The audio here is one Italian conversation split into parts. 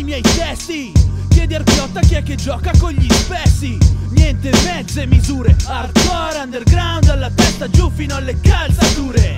miei testi. Chiedi Archiotta chi è che gioca con gli spessi. Niente mezze misure, hardcore underground alla testa giù fino alle calzature.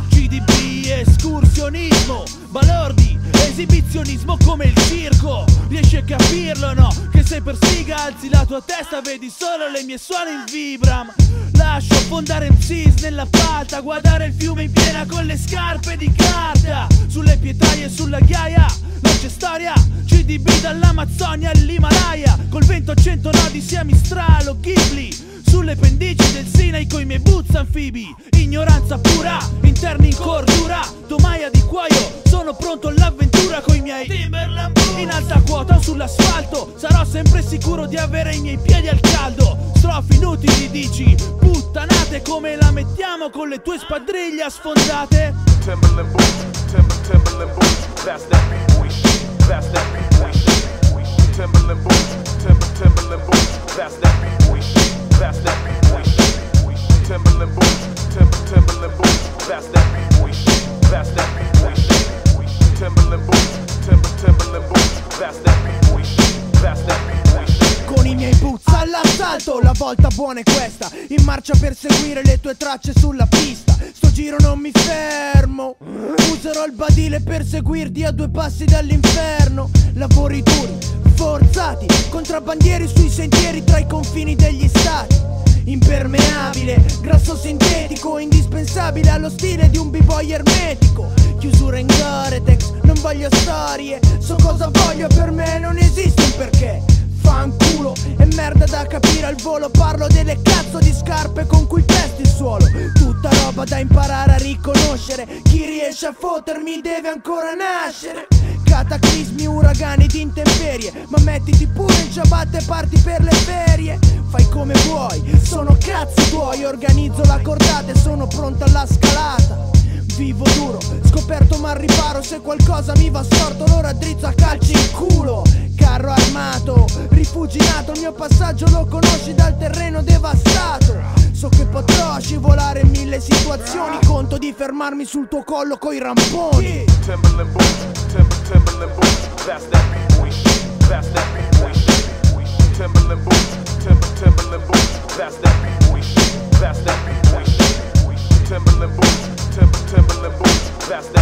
CDB, escursionismo, balordi, esibizionismo come il circo. Riesci a capirlo no? Che se per sfiga alzi la tua testa vedi solo le mie suone in vibram. Lascio affondare MCs nella palta, guardare il fiume in piena con le scarpe di carta. Sulle pietraie e sulla ghiaia non c'è storia. CDB dall'Amazzonia all'Himalaya, col vento a 100 nodi sia Mistral o Ghibli. Sulle pendici del Sinai coi miei boots anfibi. Ignoranza pura, interni in cordura, tomaia di cuoio, sono pronto all'avventura coi miei Timberland boots. In alta quota o sull'asfalto, sarò sempre sicuro di avere i miei piedi al caldo. Strofi inutili dici, puttanate, come la mettiamo con le tue spadriglie sfondate? Timberland boots, Timberland boots, that's that B-boy shit, that's that B-boy shit. Timberland boots, Timberland boots, that's that B-boy shit, that's that B-boy shit. Timberland boots, Timberland boots, that's that B-boy shit, that's that B-boy shit. Timberland boots, Timberland boots, that's that B-boy shit, that's that B-boy shit. Con i miei boots all'assalto, la volta buona è questa. In marcia per seguire le tue tracce sulla pista. Sto giro non mi fermo, userò il badile per seguirti a 2 passi dall'inferno. Lavori duri, forzati, contrabbandieri sui sentieri tra i confini degli stati. Impermeabile, grasso sintetico, indispensabile allo stile di un b-boy ermetico. Chiusura in Gore-Tex, non voglio storie, so cosa voglio e per me non esiste un perché. Fanculo, è merda da capire al volo, parlo delle cazzo di scarpe con cui pesti il suolo. Tutta roba da imparare a riconoscere, chi riesce a fottermi deve ancora nascere. Cataclismi, uragani ed intemperie, ma mettiti pure in ciabatte e parti per le ferie. Fai come vuoi, sono cazzi tuoi, organizzo la cordata e sono pronto alla scalata. Vivo duro, scoperto ma al riparo, se qualcosa mi va storto allora drizzo a calci in culo. Carro armato, rifuginato, il mio passaggio lo conosci dal terreno devastato. So che potrò scivolare in 1000 situazioni, conto di fermarmi sul tuo collo coi ramponi. Timberland boots, Timberland boots, that's that B-boy shit, that's that B-boy shit. Timberland boots, Timberland boots, that's that B-boy shit, that's that B-boy shit. Timberland boots, Timberland boots, that's that